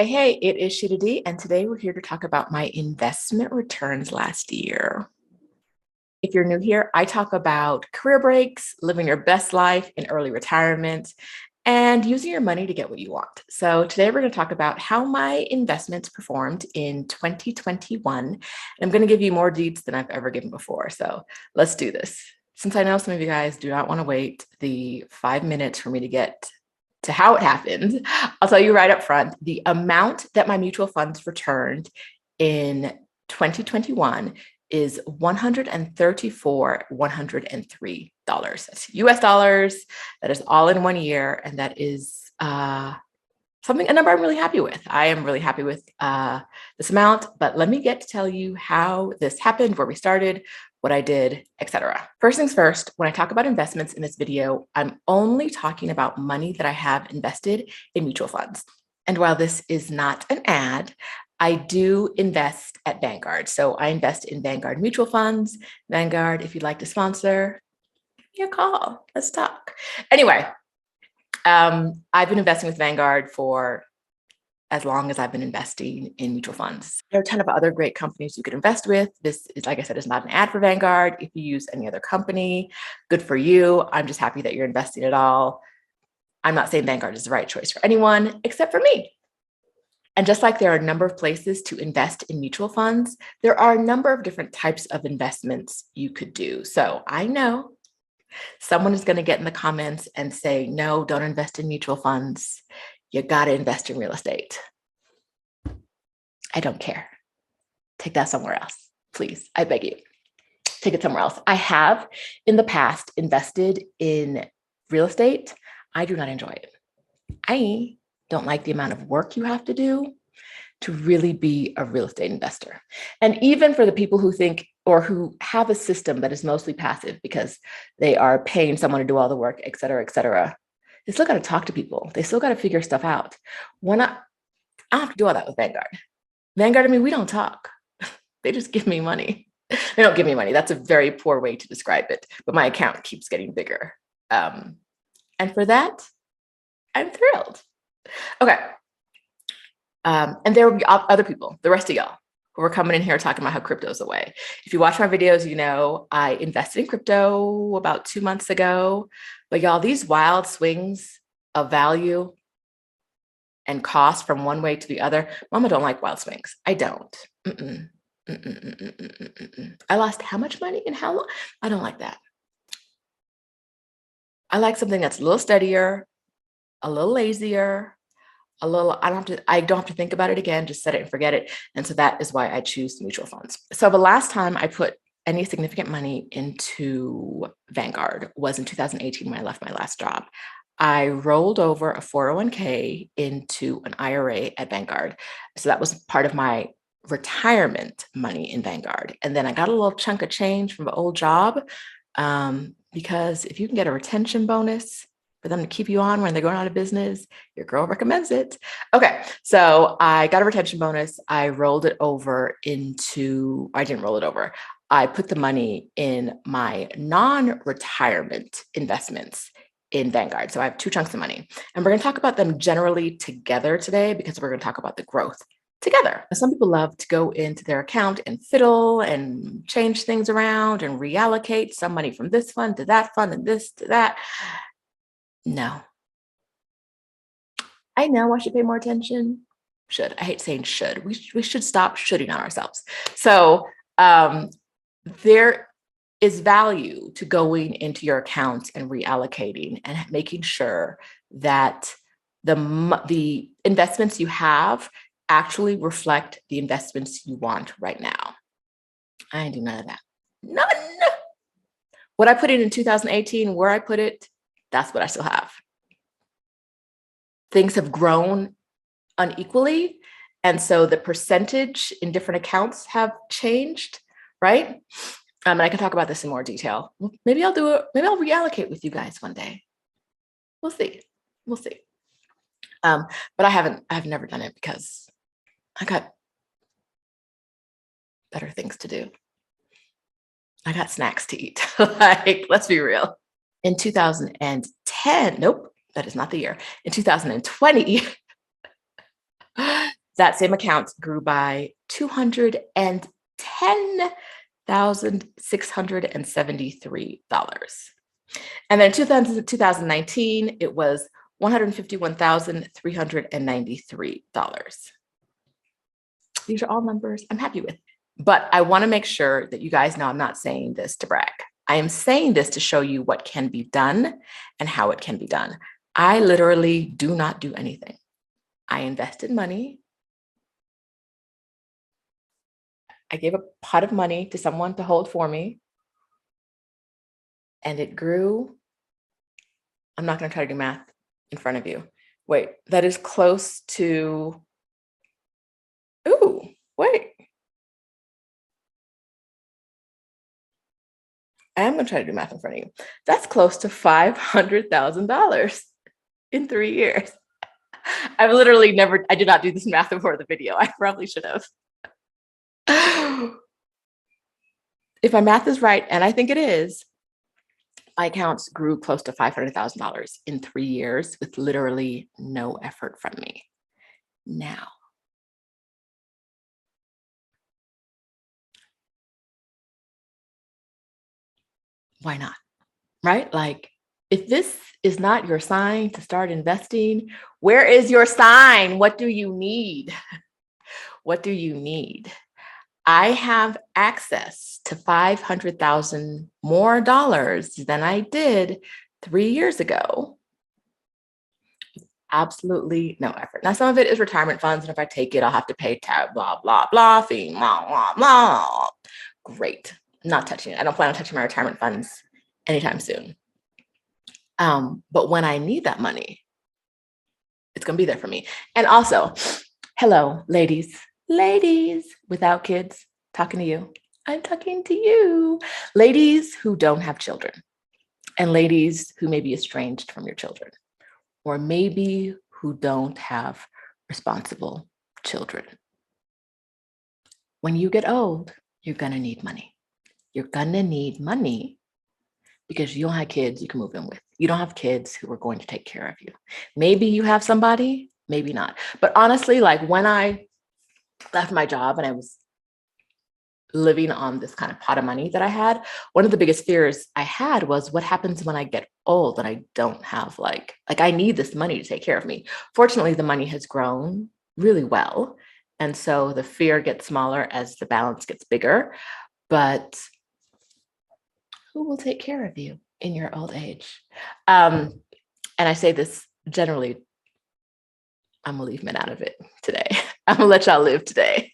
Hey, it is Sheeta D, and today we're here to talk about my investment returns last year. If you're new here, I talk about career breaks, living your best life in early retirement, and using your money to get what you want. So today we're going to talk about how my investments performed in 2021. And I'm going to give you more deets than I've ever given before. So let's do this. Since I know some of you guys do not want to wait the 5 minutes for me to get to how it happened, I'll tell you right up front, the amount that my mutual funds returned in 2021 is $103. That's US dollars. That is all in 1 year. And that is a number I'm really happy with. I am really happy with this amount, but let me get to tell you how this happened, where we started, what I did, etc. First things first, when I talk about investments in this video, I'm only talking about money that I have invested in mutual funds. And while this is not an ad, I do invest at Vanguard. So I invest in Vanguard mutual funds. Vanguard, if you'd like to sponsor, give me a call. Let's talk. Anyway, I've been investing with Vanguard for as long as I've been investing in mutual funds. There are a ton of other great companies you could invest with. This is, like I said, is not an ad for Vanguard. If you use any other company, good for you. I'm just happy that you're investing at all. I'm not saying Vanguard is the right choice for anyone except for me. And just like there are a number of places to invest in mutual funds, there are a number of different types of investments you could do. So I know someone is going to get in the comments and say, no, don't invest in mutual funds. You got to invest in real estate. I don't care. Take that somewhere else. Please, I beg you. Take it somewhere else. I have in the past invested in real estate. I do not enjoy it. I don't like the amount of work you have to do to really be a real estate investor. And even for the people who think or who have a system that is mostly passive because they are paying someone to do all the work, et cetera, they still got to talk to people. They still got to figure stuff out. I don't have to do all that with Vanguard. Vanguard, we don't talk. They just give me money. They don't give me money. That's a very poor way to describe it. But my account keeps getting bigger. And for that, I'm thrilled. Okay. And there will be other people, the rest of y'all, who are coming in here talking about how crypto's away. If you watch my videos, you know I invested in crypto about 2 months ago. But y'all, these wild swings of value and cost from one way to the other, Mama don't like wild swings. I don't. I lost how much money and how long? I don't like that. I like something that's a little steadier, a little lazier, I don't have to think about it again, just set it and forget it. And so that is why I choose mutual funds. So the last time I put any significant money into Vanguard was in 2018 when I left my last job. I rolled over a 401k into an IRA at Vanguard. So that was part of my retirement money in Vanguard. And then I got a little chunk of change from an old job because if you can get a retention bonus for them to keep you on when they're going out of business, your girl recommends it. Okay, so I got a retention bonus. I didn't roll it over. I put the money in my non-retirement investments in Vanguard. So I have 2 chunks of money. And we're going to talk about them generally together today because we're going to talk about the growth together. Some people love to go into their account and fiddle and change things around and reallocate some money from this fund to that fund and this to that. No. I know I should pay more attention. Should. I hate saying should. We should stop shoulding on ourselves. So there is value to going into your accounts and reallocating and making sure that the investments you have actually reflect the investments you want right now. I ain't do none of that. None. What I put in 2018, where I put it, that's what I still have. Things have grown unequally. And so the percentage in different accounts have changed, right? And I can talk about this in more detail. Maybe I'll do it. Maybe I'll reallocate with you guys one day. We'll see. But I've never done it because I got better things to do. I got snacks to eat. Let's be real. In 2010, nope, that is not the year. In 2020, that same account grew by $210,673. And then in 2019, it was $151,393. These are all numbers I'm happy with. But I want to make sure that you guys know I'm not saying this to brag. I am saying this to show you what can be done and how it can be done. I literally do not do anything. I invested money. I gave a pot of money to someone to hold for me, and it grew. I'm not going to try to do math in front of you. Wait, that is close to, ooh, wait. I am going to try to do math in front of you. That's close to $500,000 in 3 years. I've literally never, I did not do this math before the video. I probably should have. If my math is right, and I think it is, my accounts grew close to $500,000 in 3 years with literally no effort from me. Now, why not? Right? Like, if this is not your sign to start investing, where is your sign? What do you need? What do you need? I have access to $500,000 more than I did 3 years ago. Absolutely no effort. Now, some of it is retirement funds, and if I take it, I'll have to pay tab, blah, blah, blah, fee, blah, blah, blah. Great. I'm not touching it. I don't plan on touching my retirement funds anytime soon. But when I need that money, it's going to be there for me. And also, hello, ladies without kids, talking to you. I'm talking to you. Ladies who don't have children, and ladies who may be estranged from your children, or maybe who don't have responsible children. When you get old, you're going to need money. You're going to need money because you don't have kids you can move in with. You don't have kids who are going to take care of you. Maybe you have somebody, maybe not. But honestly, like when I left my job and I was living on this kind of pot of money that I had, one of the biggest fears I had was what happens when I get old and I don't have like I need this money to take care of me. Fortunately, the money has grown really well. And so the fear gets smaller as the balance gets bigger. But who will take care of you in your old age? And I say this generally, I'm gonna leave men out of it today. I'm gonna let y'all live today.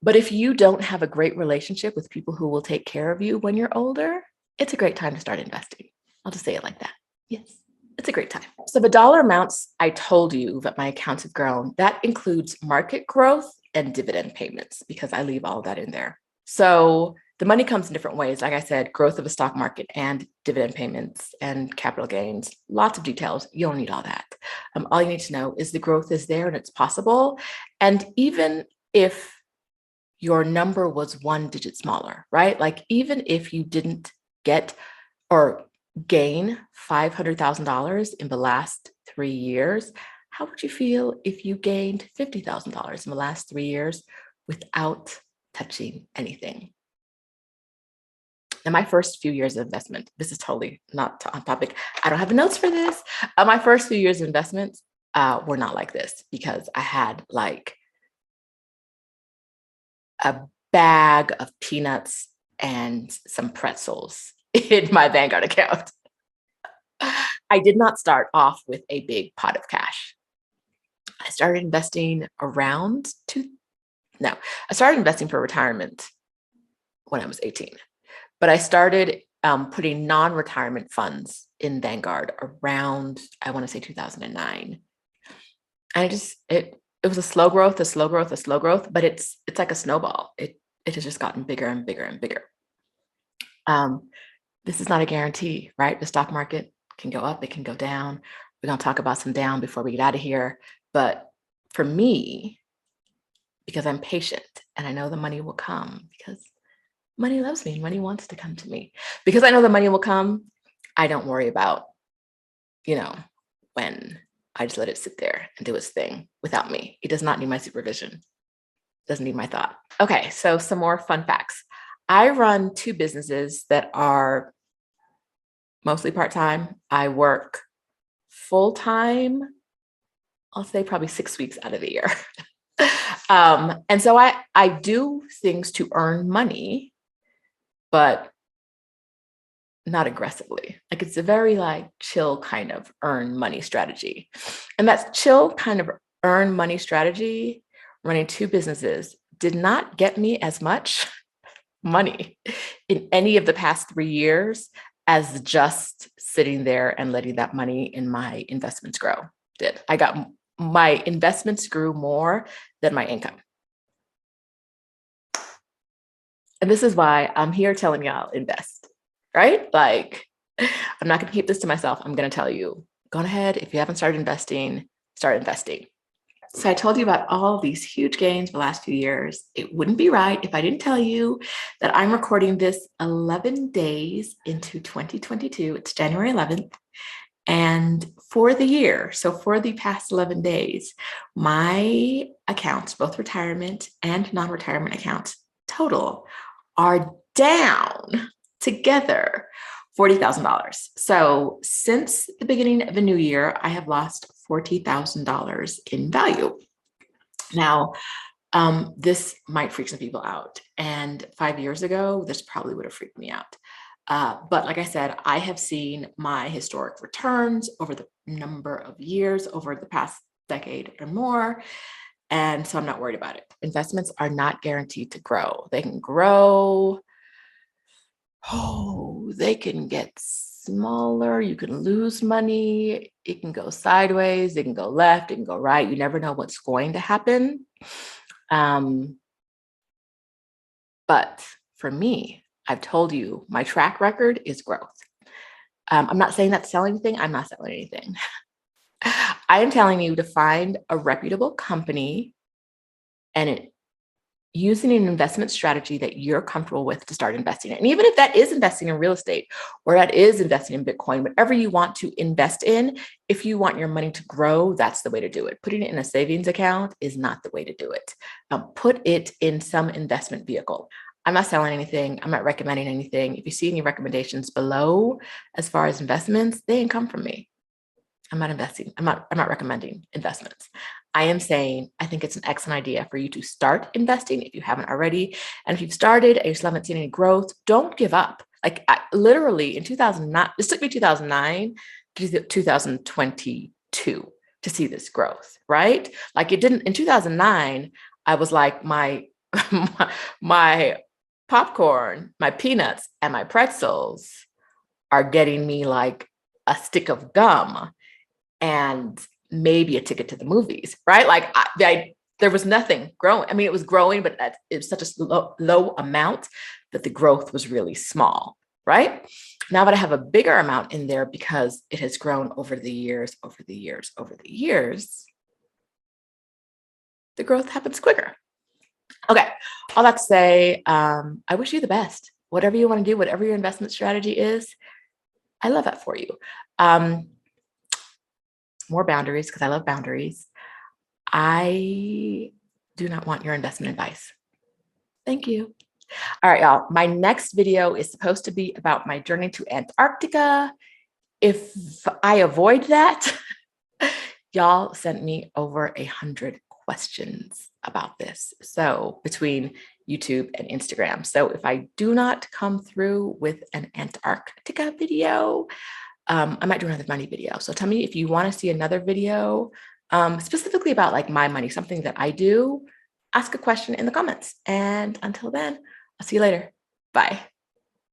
But if you don't have a great relationship with people who will take care of you when you're older, it's a great time to start investing. I'll just say it like that. Yes, it's a great time. So the dollar amounts I told you that my accounts have grown, that includes market growth and dividend payments because I leave all that in there. So the money comes in different ways. Like I said, growth of the stock market and dividend payments and capital gains, lots of details. You don't need all that. All you need to know is the growth is there and it's possible. And even if your number was 1 digit smaller, right? Like even if you didn't get or gain $500,000 in the last 3 years, how would you feel if you gained $50,000 in the last 3 years without touching anything? In my first few years of investment, this is totally not on topic. I don't have the notes for this. My first few years of investments were not like this because I had like a bag of peanuts and some pretzels in my Vanguard account. I did not start off with a big pot of cash. I started investing I started investing for retirement when I was 18. But I started putting non-retirement funds in Vanguard around, I want to say 2009. And it was a slow growth, but it's like a snowball. It has just gotten bigger and bigger and bigger. This is not a guarantee, right? The stock market can go up, it can go down. We're going to talk about some down before we get out of here. But for me, because I'm patient and I know the money will come because money loves me and money wants to come to me. Because I know the money will come, I don't worry about, when I just let it sit there and do its thing without me. It does not need my supervision. Doesn't need my thought. Okay, so some more fun facts. I run 2 businesses that are mostly part-time. I work full-time, I'll say probably 6 weeks out of the year. And so I do things to earn money, but not aggressively. Like it's a very like chill kind of earn money strategy. And that chill kind of earn money strategy, running 2 businesses, did not get me as much money in any of the past 3 years as just sitting there and letting that money in my investments grow did. My investments grew more than my income. And this is why I'm here telling y'all invest, right? Like, I'm not going to keep this to myself. I'm going to tell you, go ahead. If you haven't started investing, start investing. So I told you about all these huge gains the last few years. It wouldn't be right if I didn't tell you that I'm recording this 11 days into 2022. It's January 11th. And for the year, so for the past 11 days, my accounts, both retirement and non-retirement accounts total, are down together $40,000. So since the beginning of the new year, I have lost $40,000 in value. Now, this might freak some people out. And 5 years ago, this probably would have freaked me out. But like I said, I have seen my historic returns over the number of years, over the past decade or more. And so I'm not worried about it. Investments are not guaranteed to grow. They can grow. Oh, they can get smaller. You can lose money. It can go sideways. It can go left. It can go right. You never know what's going to happen. But for me, I've told you my track record is growth. I'm not saying that to sell anything. I'm not selling anything. I am telling you to find a reputable company and using an investment strategy that you're comfortable with to start investing in. And even if that is investing in real estate or that is investing in Bitcoin, whatever you want to invest in, if you want your money to grow, that's the way to do it. Putting it in a savings account is not the way to do it. Put it in some investment vehicle. I'm not selling anything. I'm not recommending anything. If you see any recommendations below as far as investments, they didn't come from me. I'm not investing. I'm not recommending investments. I am saying I think it's an excellent idea for you to start investing if you haven't already. And if you've started and you still haven't seen any growth, don't give up. Like literally in 2009, this took me 2009 to 2022 to see this growth, right? Like it didn't in 2009. I was like my popcorn, my peanuts, and my pretzels are getting me like a stick of gum and maybe a ticket to the movies, right? Like there was nothing growing. I mean, it was growing, but it was such a low amount that the growth was really small, right? Now that I have a bigger amount in there because it has grown over the years, the growth happens quicker. Okay, all that to say, I wish you the best. Whatever you want to do, whatever your investment strategy is, I love that for you. More boundaries, because I love boundaries. I do not want your investment advice. Thank you. All right, y'all. My next video is supposed to be about my journey to Antarctica. If I avoid that, y'all sent me over 100 questions about this. So between YouTube and Instagram. So if I do not come through with an Antarctica video, I might do another money video. So tell me if you want to see another video specifically about like my money, something that I do. Ask a question in the comments. And until then, I'll see you later. Bye.